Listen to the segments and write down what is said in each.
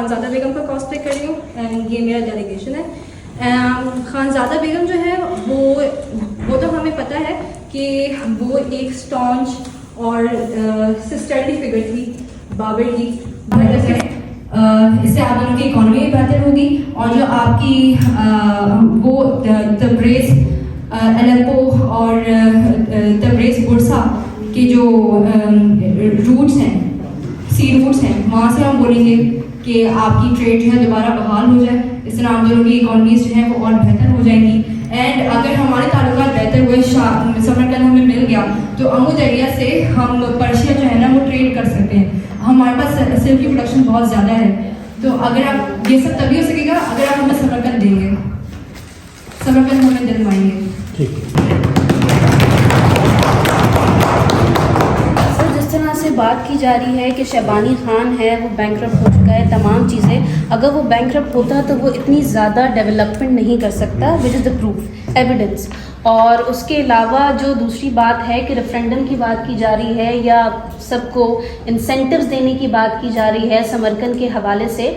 खानज़ादा बेगम का कॉस्प्ले कर रही हूँ एंड ये मेरा डेलीगेशन है। खानज़ादा बेगम जो है वो तो हमें पता है कि वो एक स्टॉन्च और सिस्टरली फिगर थी बाबर की। इससे आप दोनों की इकोनॉमी भी बेहतर होगी और जो आपकी वो तब्रेज़ अलेप्पो और तब्रेज़ बुरसा के जो रूट्स हैं, सी रूट्स हैं, वहाँ से हम बोलेंगे कि आपकी ट्रेड जो है दोबारा बहाल हो जाए। इस तरह हम दोनों की इकोनॉमीज जो हैं वो और बेहतर हो जाएंगी। एंड अगर हमारे ताल्लुकात बेहतर हुए, समरकंद हमें मिल गया तो अमूद एरिया से हम पर्शिया जो है ना वो ट्रेड कर सकते हैं। हमारे पास सिल्क की प्रोडक्शन बहुत ज़्यादा है, तो अगर आप ये सब तभी हो सकेगा अगर आप हमें समरकंद देंगे, समरकंद हमें दिलवाएंगे। सर, जिस तरह से बात की जा रही है कि शहबानी खान है वो बैंकरप्ट हो चुका है, तमाम चीज़ें, अगर वो बैंकरप्ट होता तो वो इतनी ज़्यादा डेवलपमेंट नहीं कर सकता, which is the proof evidence. और उसके अलावा जो दूसरी बात है कि रेफरेंडम की बात की जा रही है या सबको इंसेंटिव्स देने की बात की जा रही है समरकंद के हवाले से,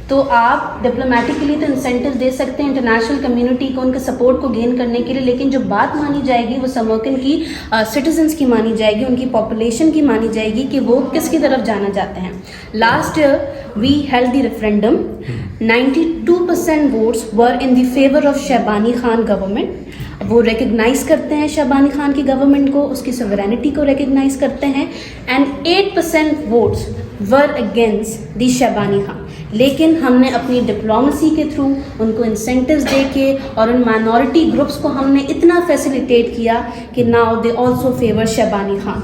तो आप डिप्लोमेटिकली तो इंसेंटिव दे सकते हैं इंटरनेशनल कम्युनिटी को उनके सपोर्ट को गेन करने के लिए, लेकिन जो बात मानी जाएगी वो समरकंद की सिटीजन्स की मानी जाएगी, उनकी पॉपुलेशन की मानी जाएगी कि वो किसकी तरफ जाना चाहते हैं। Last year we held the referendum, 92% votes were in the favour of Shahbani Khan government. वो रिकग्नाइज़ करते हैं शहबानी खान की गवर्नमेंट को, उसकी सॉवरेनिटी को रिकग्नाइज़ करते हैं, and 8% votes were against the Shahbani Khan. लेकिन हमने अपनी डिप्लोमेसी के थ्रू उनको इंसेंटिव्स दे के और उन माइनॉरिटी ग्रुप्स को हमने इतना फैसिलिटेट किया कि now they also favour Shahbani Khan.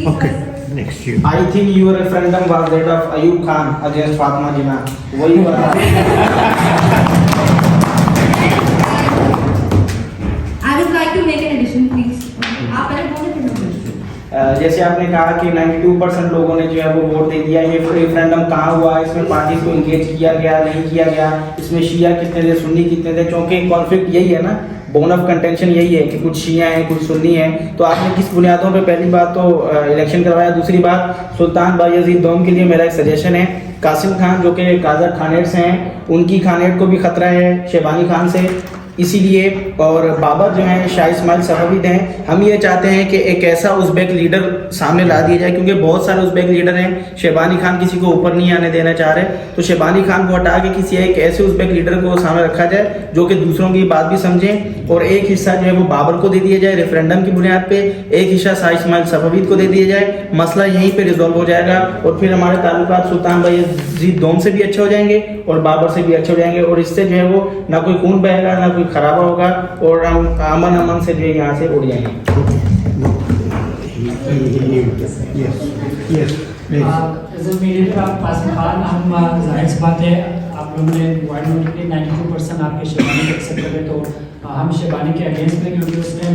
Okay, next you. I think your referendum was that of Ayub Khan against Fatima Jinnah. वही वाला। I would like to make an addition, please. आप पहले बोले फिर मैं बोलूँ। जैसे आपने कहा कि 92% लोगों ने जो है वो वोट दे दिया। ये रेफरेंडम कहाँ हुआ, इसमें पार्टीज को इंगेज किया गया नहीं किया गया, इसमें शिया कितने थे, सुन्नी कितने थे, क्योंकि कॉन्फ्लिक्ट यही है ना, बोन ऑफ कंटेंशन यही है कि कुछ शिया हैं कुछ सुन्नी हैं। तो आपने किस बुनियादों पे, पहली बात तो इलेक्शन करवाया, दूसरी बात सुल्तान बायजीद दोम के लिए मेरा एक सजेशन है, कासिम खान जो कि काजर खानेट से हैं, उनकी खानेट को भी खतरा है शहबानी खान से, इसीलिए। और बाबर जो हैं शाह इस्माइल सफाविद हैं, हम ये चाहते हैं कि एक ऐसा उज़्बेक लीडर सामने ला दिया जाए, क्योंकि बहुत सारे उज़्बेक लीडर हैं, शहबानी खान किसी को ऊपर नहीं आने देना चाह रहे, तो शहबानी खान को हटा के किसी एक ऐसे उज़्बेक लीडर को सामने रखा जाए जो कि दूसरों की बात भी समझें, और एक हिस्सा जो है वो बाबर को दे दिया जाए रेफरेंडम की बुनियाद पे, एक हिस्सा शाह इस्माइल सफाविद को दे दिया जाए, मसला यहीं पे रिजॉल्व हो जाएगा, और फिर हमारे ताल्लुकात सुल्तान बायजीद दोम से भी अच्छे हो जाएंगे और बाबर से भी अच्छे हो जाएंगे, और इससे जो है वो ना कोई खून बहेगा ना कोई खराबा होगा, और हम अमन से जो है यहाँ से उड़ जाएंगे। कासिम खान, हम जाहिर सी बात है आप लोगों ने वाइड नोटिफिकेट 92% आपके शेबानी को एक्सेप्ट करे, तो हम शेबानी के अगेंस्ट में, क्योंकि उसने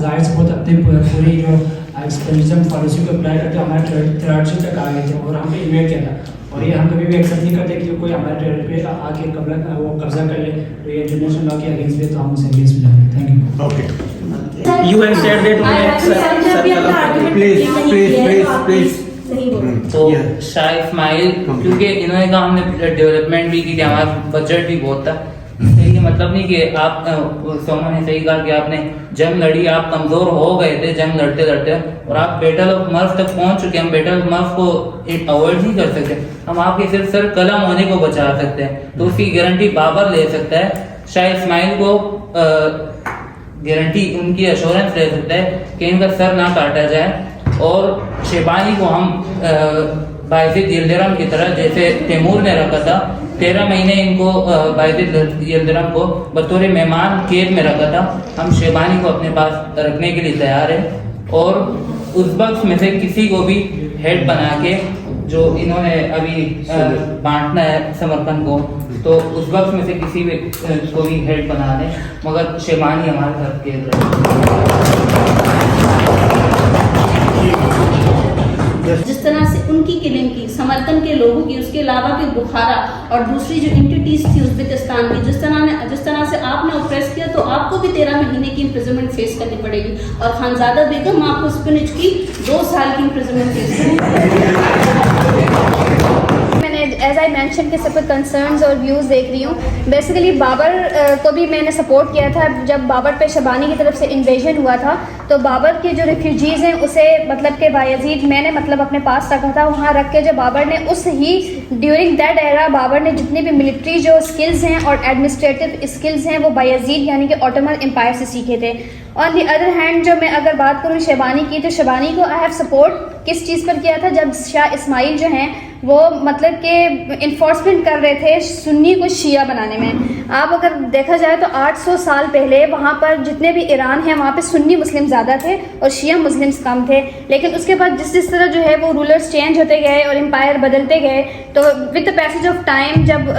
जाहिर से बहुत अपनी पूरी जो एक्सपेंडिचर पॉलिसी को अप्लाई करते हमारे टेरिटरी तक आ गए थे और हम पे इन्वेट किया था, और ये हम कभी भी एक्सेप्ट नहीं करते कि कोई हमारे टेरिटरी पे आके कब्जा कर ले, तो ये इंटरनेशनल लॉ के अगेंस्ट भी, तो हम उसे अगेंस्ट में जाएंगे। Thank you. Okay. You have said that Please. तो शाह इस्माइल, क्योंकि इन्होंने कहा हमने डेवलपमेंट भी की, हमारा बजट भी बहुत था, ये मतलब नहीं कि आप सोमा ने सही कहा कि आपने जंग लड़ी, आप कमजोर हो गए थे जंग लड़ते लड़ते, और आप बैटल ऑफ मर्फ तक पहुंच चुके हैं। हम बैटल ऑफ मर्फ को अवॉइड नहीं कर सकते, हम आपके सिर्फ सर कलम होने को बचा सकते हैं, तो उसकी गारंटी बाबर ले सकता है। शाह इस्माइल को गारंटी उनकी एश्योरेंस ले सकता है कि इनका सर ना काटा जाए, और शहबानी को हम बायजीद यिल्दिरम की तरह जैसे तैमूर ने रखा था, 13 महीने इनको बायजीद यिल्दिरम को बतौर मेहमान कैद में रखा था, हम शहबानी को अपने पास रखने के लिए तैयार हैं, और उस वक्त में से किसी को भी हेड बना के, जो इन्होंने अभी बांटना है समरकंद को, तो उस वक्त में से किसी भी को भी हेड बना दें, मगर शहबानी हमारे साथ कैद रहे। जिस तरह से उनकी किलिंग की, समरकंद के लोगों की, उसके अलावा भी बुखारा और दूसरी जो एंटिटीज थी उज़्बेकिस्तान की, जिस तरह से आपने ऑप्रेस किया, तो आपको भी 13 महीने की इम्प्रिजनमेंट फेस करनी पड़ेगी, और खानजादा बेगम आपको स्पिनिच की 2 साल की इम्प्रिजनमेंट फेस करनी पड़ेगी। एज आई मेंशन के सब कुछ कंसर्न्स और व्यूज़ देख रही हूँ। बेसिकली बाबर को भी मैंने सपोर्ट किया था जब बाबर पे शबानी की तरफ से इन्वेजन हुआ था, तो बाबर के जो रिफ्यूजीज़ हैं उसे मतलब के बायजीद मैंने मतलब अपने पास रखा था, वहाँ रख के जब बाबर ने उस ही ड्यूरिंग दैट एरा बाबर ने जितने भी मिलिट्री जो स्किल्स हैं और एडमिनिस्ट्रेटिव स्किल्स हैं वो बायजीद यानी कि ऑटोमन एम्पायर से सीखे थे। ऑन दी अदर हैंड जो मैं अगर बात करूँ शबानी की, तो शबानी को आई हैव सपोर्ट किस चीज़ पर किया था, जब शाह इस्माइल जो हैं वो मतलब कि इन्फोर्समेंट कर रहे थे सुन्नी को शिया बनाने में। आप अगर देखा जाए तो 800 साल पहले वहाँ पर जितने भी ईरान है वहाँ पे सुन्नी मुस्लिम ज़्यादा थे और शिया मुस्लिम्स कम थे, लेकिन उसके बाद जिस तरह जो है वो रूलर्स चेंज होते गए और एम्पायर बदलते गए, तो with the passage of time जब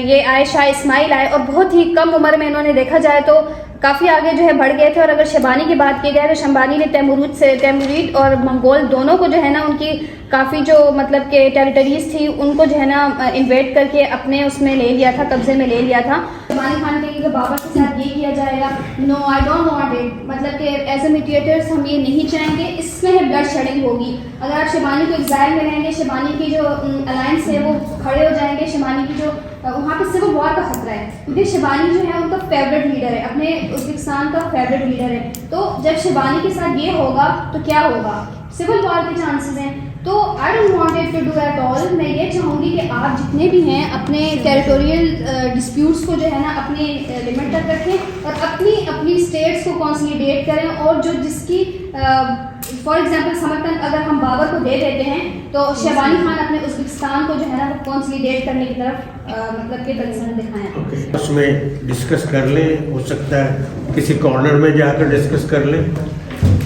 ये आए शाह इस्माइल आए और बहुत ही कम उम्र में इन्होंने देखा जाए तो काफ़ी आगे जो है बढ़ गए थे। और अगर शबानी की बात की जाए तो शबानी ने तैमूरिद और मंगोल दोनों को जो है ना उनकी काफ़ी जो मतलब के टेरिटरीज थी उनको जो है ना इन्वेट करके अपने उसमें ले लिया था, कब्जे में ले लिया था। शबानी खान कहेंगे कि बाबर के साथ ये किया जाएगा, no I don't want it, मतलब कि एज ए मीडिएटर्स हम ये नहीं चाहेंगे, इसमें है ब्लड शेडिंग होगी। अगर आप शबानी को एग्जाइल में रहेंगे, शबानी की जो अलायंस है वो खड़े हो जाएंगे, शबानी की जो वहाँ पे सिविल वॉर का खतरा है, क्योंकि शबानी जो है उनका फेवरेट लीडर है, अपने उज़्बेकिस्तान का फेवरेट लीडर है। तो जब शबानी के साथ ये होगा तो क्या होगा, सिविल वॉर के चांसेस हैं। तो I don't want it to do at all. मैं ये चाहूँगी कि आप जितने भी हैं अपने टेरिटोरियल डिस्प्यूट्स को जो है ना अपने लिमिट तक रखें और अपनी स्टेट्स को कंसोलिडेट करें, और जो जिसकी फॉर एग्जांपल समर्थन अगर हम बाबर को दे देते हैं तो शबानी खान अपने उज़्बेकिस्तान को जो है ना वो कंसोलिडेट करने की तरफ मतलब के कंसर्न दिखाएं। उसमें डिस्कस कर लें, हो सकता है किसी कॉर्नर में जाकर डिस्कस कर लें।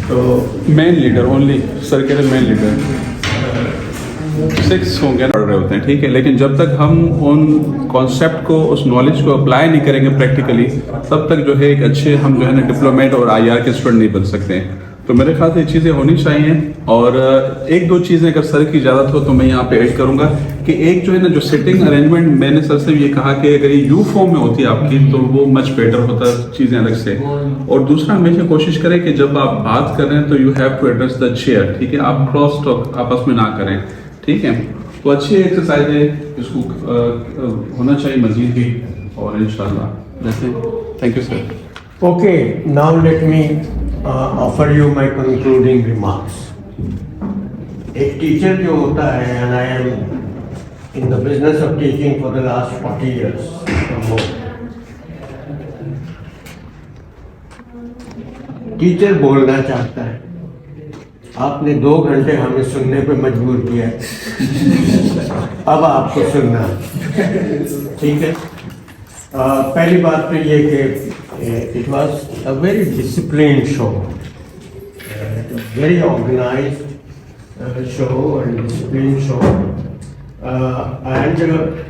तो मेन लीडर ओनली सर कह रहे मेन लीडर 6 होंगे पढ़ रहे होते हैं, ठीक है, लेकिन जब तक हम उन कॉन्सेप्ट को उस नॉलेज को अप्लाई नहीं करेंगे प्रैक्टिकली, तब तक जो है एक अच्छे हम जो है ना डिप्लोमेट और IR के स्टूडेंट नहीं बन सकते हैं। तो मेरे ख्याल से ये चीज़ें होनी चाहिए। और 1-2 चीज़ें अगर सर की इजाज़त हो तो मैं यहाँ पे ऐड करूँगा कि एक जो है ना जो सिटिंग अरेंजमेंट, मैंने सर से ये कहा कि अगर ये U फॉर्म में होती है आपकी तो वो मच बेटर होता, चीज़ें अलग से। और दूसरा हमेशा कोशिश करें कि जब आप बात कर रहे हैं तो you have to address the chair, ठीक है, आप क्रॉस टॉक आपस में ना करें, ठीक है। तो अच्छी एक्सरसाइज है, इसको होना चाहिए मजीद भी, और इंशाल्लाह जैसे। Thank you sir. okay, now let me offer you my concluding remarks. एक टीचर जो होता है, and I am in the business of teaching for the last 40 years or more. Teacher बोलना चाहता है, आपने 2 घंटे हमें सुनने पे मजबूर किया है, अब आपको सुनना है, ठीक है। पहली बात तो ये कि it was a very disciplined show, very organized show and disciplined show, and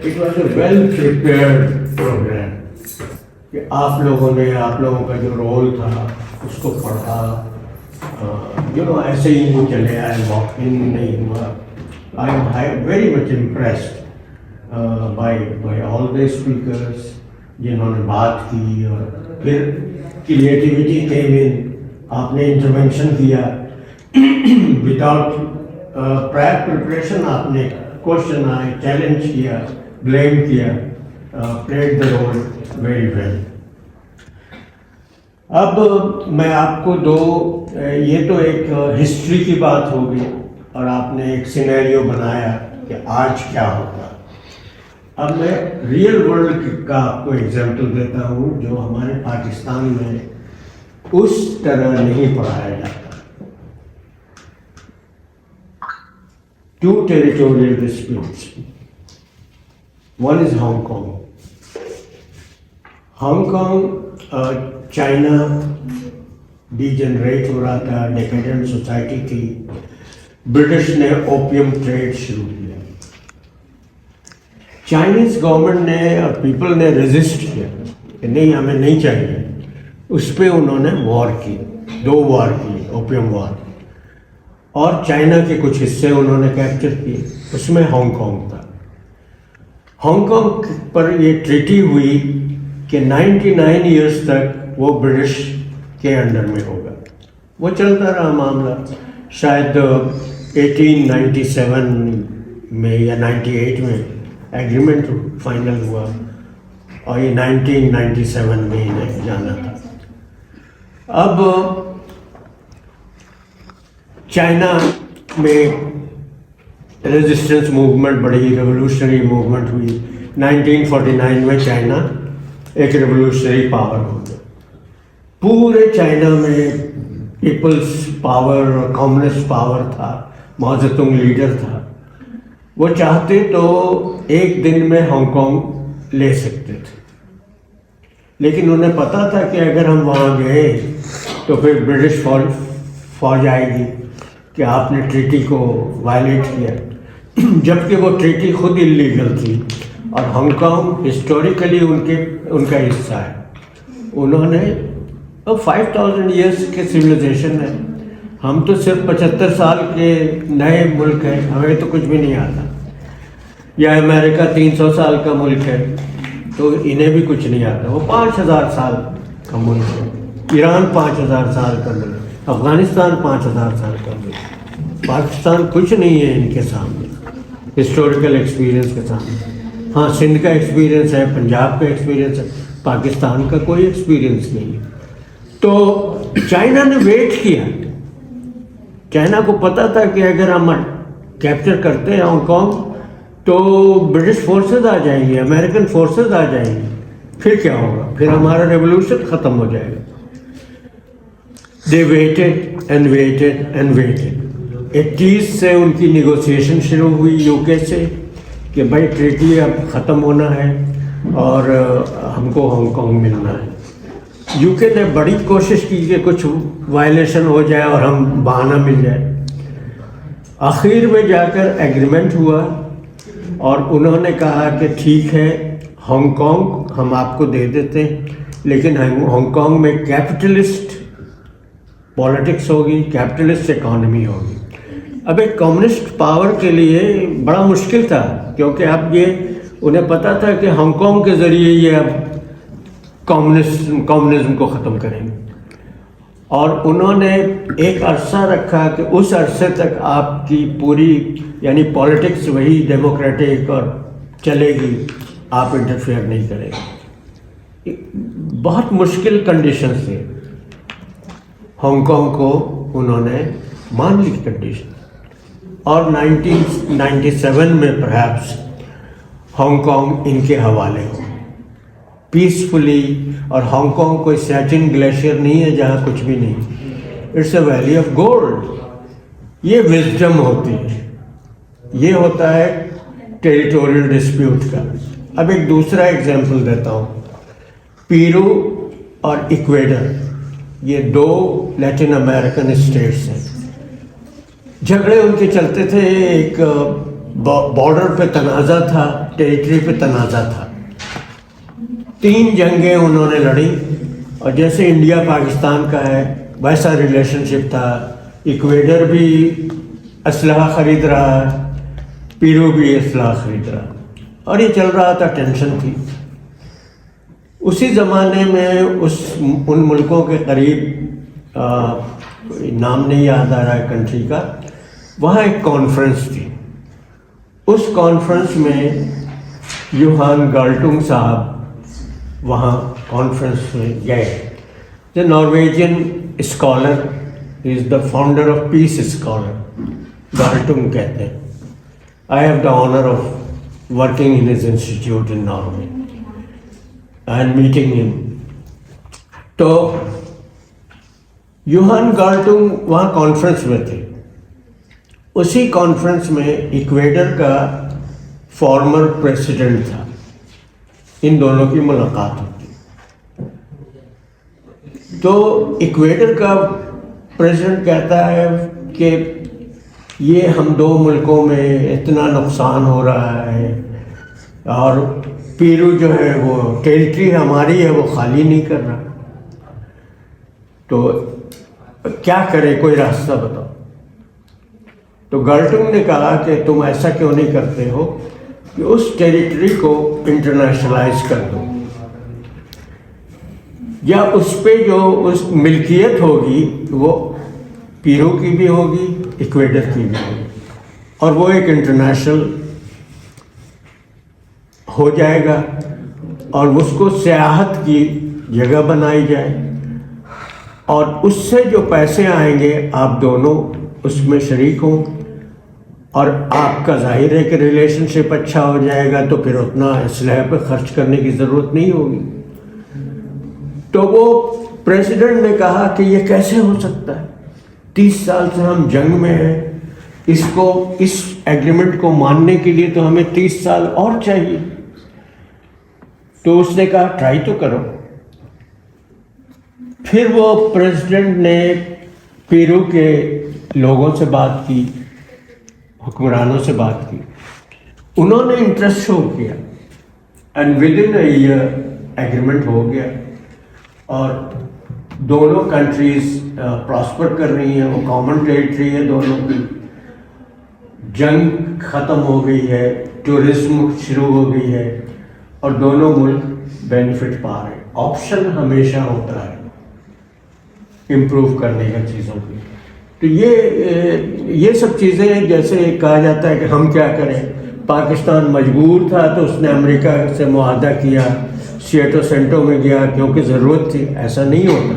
it was a well prepared program कि आप लोगों का जो रोल था उसको पढ़ा, ऐसे ही नहीं चले आए, वॉक इन नहीं हुआ। I am very much impressed by all the speakers जिन्होंने बात की, और फिर क्रिएटिविटी केम इन, आपने इंटरवेंशन किया विदाउट प्रायर प्रिपरेशन, आपने क्वेश्चन आए, चैलेंज किया, ब्लेम किया, played the role very well. अब मैं आपको ये तो एक हिस्ट्री की बात होगी और आपने एक सिनेरियो बनाया कि आज क्या होगा। अब मैं रियल वर्ल्ड का आपको एग्जाम्पल देता हूँ जो हमारे पाकिस्तान में उस तरह नहीं पढ़ाया जाता। 2 territorial disputes, one is Hong Kong. Hong Kong China degenerate हो रहा था, डेकेडेंट सोसाइटी थी, ब्रिटिश ने ओपियम ट्रेड शुरू किया, चाइनीज गवर्नमेंट ने और पीपल ने रेजिस्ट किया कि नहीं हमें नहीं चाहिए, उस पर उन्होंने वॉर की, 2 वॉर की, ओपियम वॉर, और चाइना के कुछ हिस्से उन्होंने कैप्चर किए, उसमें हांगकांग था। हांगकांग पर ये ट्रीटी हुई कि 99 ईयर्स तक वो ब्रिटिश के अंडर में होगा। वो चलता रहा मामला, शायद 1897 में या 98 में एग्रीमेंट फाइनल हुआ और ये 1997 में इन्हें जाना था। अब चाइना में रेजिस्टेंस मूवमेंट बढ़ी, रेवोल्यूशनरी मूवमेंट हुई। 1949 में चाइना एक रेवोल्यूशनरी पावर हो गया। पूरे चाइना में पीपल्स पावर और कम्युनिस्ट पावर था, माओ ज़ेडुंग लीडर था। वो चाहते तो एक दिन में हांगकांग ले सकते थे, लेकिन उन्हें पता था कि अगर हम वहाँ गए तो फिर ब्रिटिश फौज आएगी कि आपने ट्रीटी को वायलेट किया, जबकि वो ट्रीटी खुद इलीगल थी और हांगकांग हिस्टोरिकली उनका हिस्सा है। उन्होंने 5000 ईयर्स के सिविलाइजेशन है, हम तो सिर्फ 75 साल के नए मुल्क हैं, हमें तो कुछ भी नहीं आता। या अमेरिका 300 साल का मुल्क है तो इन्हें भी कुछ नहीं आता, वो 5000 साल का मुल्क है। ईरान 5000 साल का मुल्क, अफगानिस्तान 5000 साल का मुल्क। पाकिस्तान कुछ नहीं है इनके सामने, हिस्टोरिकल एक्सपीरियंस के सामने। हाँ, सिंध का एक्सपीरियंस है, पंजाब का एक्सपीरियंस है, पाकिस्तान का कोई एक्सपीरियंस नहीं है। तो चाइना ने वेट किया। चाइना को पता था कि अगर हम कैप्चर करते हैं हांगकांग तो ब्रिटिश फोर्सेस आ जाएंगी, अमेरिकन फोर्सेस आ जाएंगी, फिर क्या होगा, फिर हमारा रेवोल्यूशन ख़त्म हो जाएगा। They waited and waited and waited. 81 से उनकी निगोशिएशन शुरू हुई यूके से कि भाई ट्रीटी अब ख़त्म होना है और हमको हांगकांग मिलना है। यूके ने बड़ी कोशिश की कि कुछ वायलेशन हो जाए और हम बहाना मिल जाए। आखिर में जाकर एग्रीमेंट हुआ और उन्होंने कहा कि ठीक है, हांगकांग हम आपको दे देते हैं, लेकिन हांगकांग में कैपिटलिस्ट पॉलिटिक्स होगी, कैपिटलिस्ट इकॉनमी होगी। अब एक कम्युनिस्ट पावर के लिए बड़ा मुश्किल था, क्योंकि अब ये उन्हें पता था कि हांगकांग के ज़रिए ये अब कम्युनिज्म को ख़त्म करेंगे। और उन्होंने एक अरसा रखा कि उस अरसे तक आपकी पूरी यानी पॉलिटिक्स वही डेमोक्रेटिक और चलेगी, आप इंटरफेयर नहीं करेंगे। बहुत मुश्किल कंडीशन थे। हांगकांग को उन्होंने मान ली कंडीशन और 1997 में परहैप्स हांगकांग इनके हवाले हो पीसफुली। और हांगकांग कोई सैटिन ग्लेशियर नहीं है जहाँ कुछ भी नहीं, it's a valley of gold. ये विजडम होती है, ये होता है टेरिटोरियल डिस्प्यूट का। अब एक दूसरा एग्जांपल देता हूँ। पेरू और इक्वेडर, ये दो लैटिन अमेरिकन स्टेट्स हैं। झगड़े उनके चलते थे, एक बॉर्डर पे तनाज़ा था, टेरिटरी पे तनाज़ा था। 3 जंगें उन्होंने लड़ी और जैसे इंडिया पाकिस्तान का है वैसा रिलेशनशिप था। इक्वेडर भी असलहा ख़रीद रहा है, पेरू भी असलहा ख़रीद रहा, और ये चल रहा था, टेंशन थी। उसी ज़माने में उन मुल्कों के करीब नाम नहीं याद आ रहा है कंट्री का, वहाँ एक कॉन्फ्रेंस थी। उस कॉन्फ्रेंस में यूहान गाल्टुंग साहब वहाँ कॉन्फ्रेंस में गए। The Norwegian scholar is the founder of peace scholar, Galtung कहते हैं। I have the honour of working in his institute in Norway and meeting him. तो यूहान गाल्टुंग वहाँ कॉन्फ्रेंस में थे। उसी कॉन्फ्रेंस में इक्वेडर का फॉर्मर प्रेसिडेंट था। इन दोनों की मुलाकात होती। तो इक्वेडर का प्रेसिडेंट कहता है कि ये हम दो मुल्कों में इतना नुकसान हो रहा है और पेरू जो है वो टेरिटरी हमारी है, वो खाली नहीं कर रहा, तो क्या करें, कोई रास्ता बताओ। तो गाल्टुंग ने कहा कि तुम ऐसा क्यों नहीं करते हो कि उस टेरिटरी को इंटरनेशनलाइज कर दो, या उस पे जो उस मिल्कियत होगी वो पेरू की भी होगी, इक्वेडर की भी होगी, और वो एक इंटरनेशनल हो जाएगा और उसको सियाहत की जगह बनाई जाए और उससे जो पैसे आएंगे आप दोनों उसमें शरीक हों और आपका जाहिर है कि रिलेशनशिप अच्छा हो जाएगा तो फिर उतना इसलह पे खर्च करने की ज़रूरत नहीं होगी। तो वो प्रेसिडेंट ने कहा कि ये कैसे हो सकता है, 30 साल से हम जंग में हैं, इसको इस एग्रीमेंट को मानने के लिए तो हमें 30 साल और चाहिए। तो उसने कहा ट्राई तो करो। फिर वो प्रेसिडेंट ने पेरू के लोगों से बात की, हुक्मरानों से बात की, उन्होंने इंटरेस्ट शो किया and with in a year agreement हो गया और दोनों कंट्रीज प्रॉस्पर कर रही हैं। वो कॉमन टेरिटरी है दोनों की, जंग ख़त्म हो गई है, टूरिज्म शुरू हो गई है और दोनों मुल्क बेनिफिट पा रहे हैं। ऑप्शन हमेशा होता है इम्प्रूव करने का चीज़ों की। तो ये सब चीज़ें, जैसे कहा जाता है कि हम क्या करें, पाकिस्तान मजबूर था तो उसने अमेरिका से मुआहदा किया, सिएटो सेंटो में गया क्योंकि ज़रूरत थी। ऐसा नहीं होता,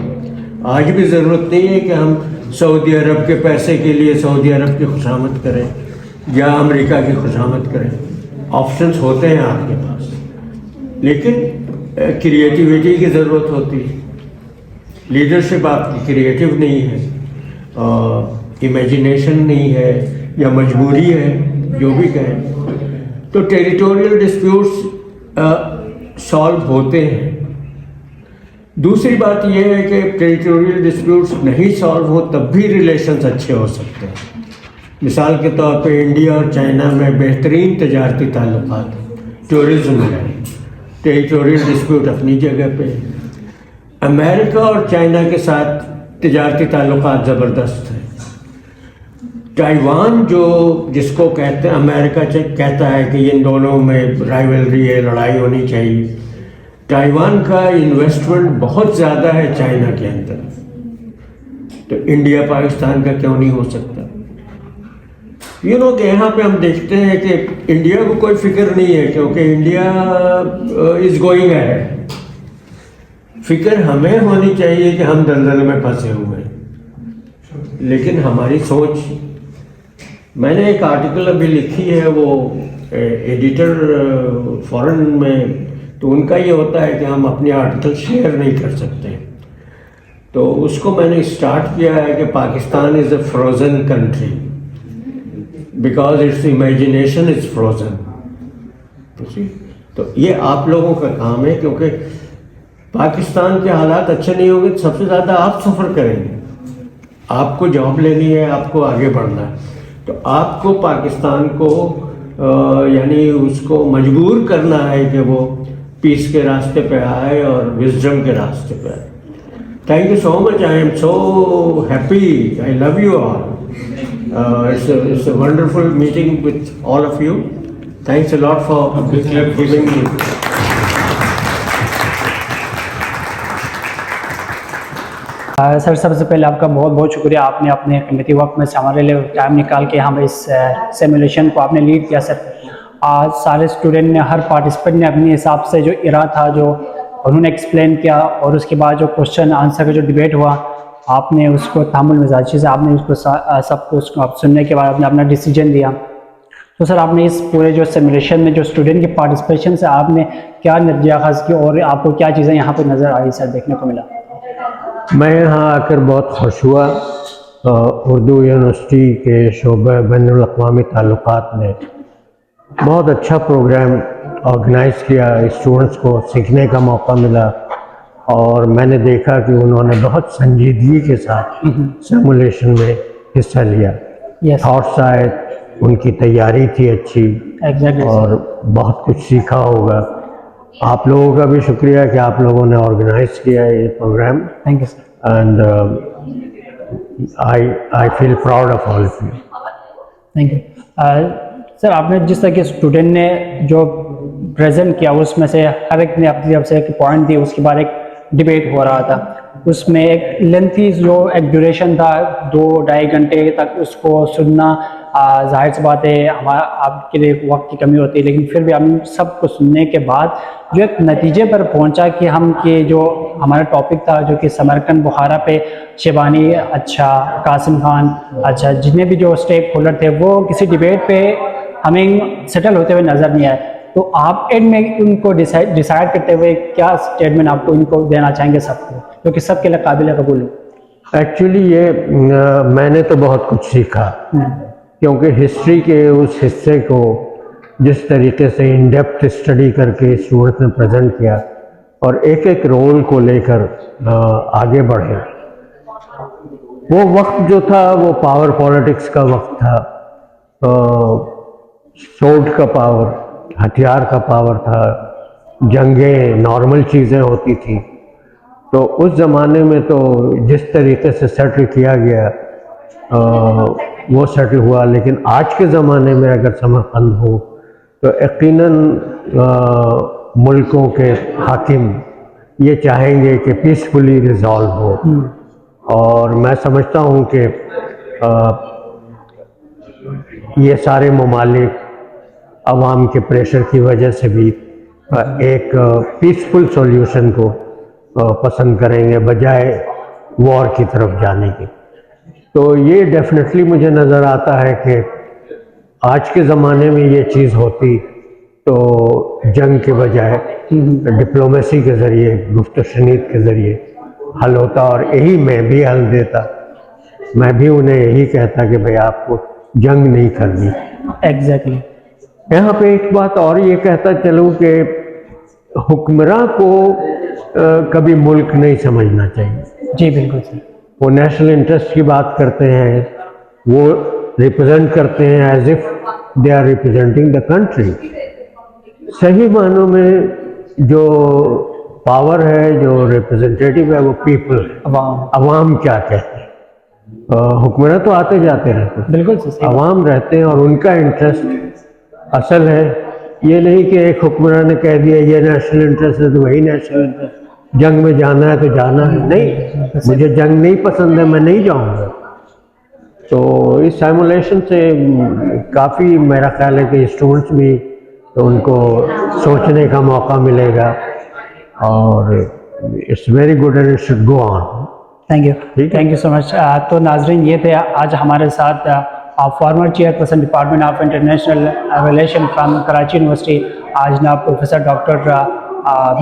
आज भी ज़रूरत नहीं है कि हम सऊदी अरब के पैसे के लिए सऊदी अरब की खुशामद करें या अमेरिका की खुशामद करें। ऑप्शंस होते हैं आपके पास, लेकिन क्रिएटिविटी की ज़रूरत होती है। लीडरशिप आपकी क्रिएटिव नहीं है, इमेजिनेशन नहीं है या मजबूरी है, जो भी कहें। तो टेरिटोरियल डिस्प्यूट्स सॉल्व होते हैं। दूसरी बात यह है कि टेरिटोरियल डिस्प्यूट्स नहीं सॉल्व हो तब भी रिलेशंस अच्छे हो सकते हैं। मिसाल के तौर पे इंडिया और चाइना में बेहतरीन तजारती ताल्लुकात हैं, टूरिज्म है, टेरिटोरियल डिस्प्यूट अपनी जगह पे। अमेरिका और चाइना के साथ तजारती ताल्लुकात ज़बरदस्त हैं। ताइवान जो जिसको कहते हैं, अमेरिका कहता है कि इन दोनों में राइवलरी है, लड़ाई होनी चाहिए। ताइवान का इन्वेस्टमेंट बहुत ज़्यादा है चाइना के अंदर, तो इंडिया पाकिस्तान का क्यों नहीं हो सकता? कि यहाँ पे हम देखते हैं कि इंडिया को कोई फिक्र नहीं है क्योंकि इंडिया इज़ गोइंग अहेड। फिक्र हमें होनी चाहिए कि हम दलदल में फंसे हुए हैं, लेकिन हमारी सोच। मैंने एक आर्टिकल अभी लिखी है, वो एडिटर फॉरेन में, तो उनका ये होता है कि हम अपने आर्टिकल शेयर नहीं कर सकते। तो उसको मैंने स्टार्ट किया है कि Pakistan is a frozen country because it's imagination is frozen. तो ये आप लोगों का काम है, क्योंकि पाकिस्तान के हालात अच्छे नहीं होंगे तो सबसे ज़्यादा आप सफ़र करेंगे। आपको जॉब लेनी है, आपको आगे बढ़ना है, तो आपको पाकिस्तान को यानी उसको मजबूर करना है कि वो पीस के रास्ते पे आए और विजडम के रास्ते पे आए। Thank you so much, I am so happy, I love you all. It's a wonderful meeting with all of you. Thanks a lot for giving me. Sir, सबसे पहले आपका बहुत बहुत शुक्रिया, आपने अपने कीमती वक्त में से हमारे लिए टाइम निकाल के हमें इस सिमुलेशन को आपने लीड किया। सर, आज सारे स्टूडेंट ने, हर पार्टिसिपेंट ने अपने हिसाब से जो इरा था जो उन्होंने एक्सप्लेन किया, और उसके बाद जो क्वेश्चन आंसर का जो डिबेट हुआ, आपने उसको तामुल मिजाजी से आपने उसको सबको उसको आप सुनने के बाद आपने अपना डिसीजन दिया। तो सर, आपने इस पूरे जो सिमुलेशन में जो स्टूडेंट की पार्टिसिपेशन से आपने क्या नतीजा अखाज़ किया और आपको क्या चीज़ें यहाँ पर नज़र आई सर, देखने को मिला? मैं यहाँ आकर बहुत खुश हुआ। उर्दू यूनिवर्सिटी के शोबे बैनुल अक़वामी ताल्लुकात ने बहुत अच्छा प्रोग्राम ऑर्गेनाइज़ किया, स्टूडेंट्स को सीखने का मौका मिला और मैंने देखा कि उन्होंने बहुत संजीदगी के साथ सिमुलेशन में हिस्सा लिया। थॉट्स आए, उनकी तैयारी थी अच्छी, और बहुत कुछ सीखा होगा। आप लोगों का भी शुक्रिया कि आप लोगों ने ऑर्गेनाइज किया ये programme. Thank you sir, and I feel proud of all of you. Thank you. Sir, आपने जिस तरह के स्टूडेंट ने जो प्रेजेंट किया उसमें से हर एक ने अपनी तरफ से एक पॉइंट दी, उसके बाद एक डिबेट हो रहा था, उसमें एक लेंथी जो एक ड्यूरेशन था 2-2.5 घंटे तक उसको सुनना, जाहिर सी बात है हमारा आपके लिए वक्त की कमी होती है, लेकिन फिर भी हम सबको सुनने के बाद जो एक नतीजे पर पहुंचा कि हम कि जो हमारा टॉपिक था जो कि समरकंद बुखारा पे शेबानी अच्छा, कासिम खान अच्छा, जितने भी जो स्टेक होल्डर थे वो किसी डिबेट पे हमें सेटल होते हुए नज़र नहीं आए। तो आप एंड में उनको डिसाइड करते हुए क्या स्टेटमेंट आपको इनको देना चाहेंगे सबको, जो कि सबके लिए काबिल कबूल हो? एक्चुअली ये मैंने तो बहुत कुछ सीखा, क्योंकि हिस्ट्री के उस हिस्से को जिस तरीके से इन डेप्थ स्टडी करके स्टूडेंट्स ने प्रेजेंट किया और एक एक रोल को लेकर आगे बढ़े, वो वक्त जो था वो पावर पॉलिटिक्स का वक्त था, सोर्ड का पावर, हथियार का पावर था, जंगें नॉर्मल चीज़ें होती थी। तो उस ज़माने में तो जिस तरीके से सेटल किया गया वो सेटल हुआ, लेकिन आज के ज़माने में अगर समरकंद हो तो यकीनन मुल्कों के हाकिम ये चाहेंगे कि पीसफुली रिजॉल्व हो। और मैं समझता हूँ कि ये सारे ममालिक अवाम के प्रेशर की वजह से भी एक पीसफुल सॉल्यूशन को पसंद करेंगे बजाय वॉर की तरफ जाने की। तो ये डेफिनेटली मुझे नज़र आता है कि आज के ज़माने में ये चीज़ होती तो जंग के बजाय डिप्लोमेसी के ज़रिए, गुफ्त शनीद के ज़रिए हल होता, और यही मैं भी हल देता। मैं भी उन्हें यही कहता कि भाई आपको जंग नहीं करनी। एग्जैक्टली। यहाँ पे एक बात और ये कहता चलूँ कि हुक्मरान को कभी मुल्क नहीं समझना चाहिए। जी बिल्कुल सही। वो नेशनल इंटरेस्ट की बात करते हैं, वो रिप्रेजेंट करते हैं as if they are representing the country. सही मानों में जो पावर है, जो रिप्रेजेंटेटिव है, वो पीपल है। अवाम क्या कहते हैं, हुक्मरान तो आते जाते रहते हैं, बिल्कुल सही। अवाम रहते हैं और उनका इंटरेस्ट असल है। ये नहीं कि एक हुक्मरान ने कह दिया ये नेशनल इंटरेस्ट है तो वही नेशनल इंटरेस्ट, जंग में जाना है तो जाना है। नहीं, मुझे जंग नहीं पसंद है, मैं नहीं जाऊंगा। तो इस सिमुलेशन से काफ़ी मेरा ख्याल है कि स्टूडेंट्स भी तो उनको सोचने का मौका मिलेगा और it's very good and it should go on. Thank you so much. तो नाजरीन, ये थे आज हमारे साथ farmer chairperson department of international relation from Karachi university, आज ना प्रोफेसर डॉक्टर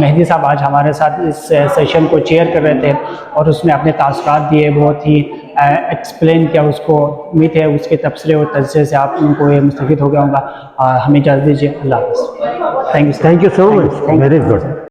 मेहदी साहब आज हमारे साथ इस सेशन को चेयर कर रहे थे और उसमें अपने तासुरात दिए, बहुत ही एक्सप्लेन किया उसको। उम्मीद है उसके तबसरे और तजज़े से आप उनको ये मुस्तफ़ीद हो गया होगा। हमें इजाज़त दीजिए। अल्लाह हाफ़िज़। Thank you so much. Very good.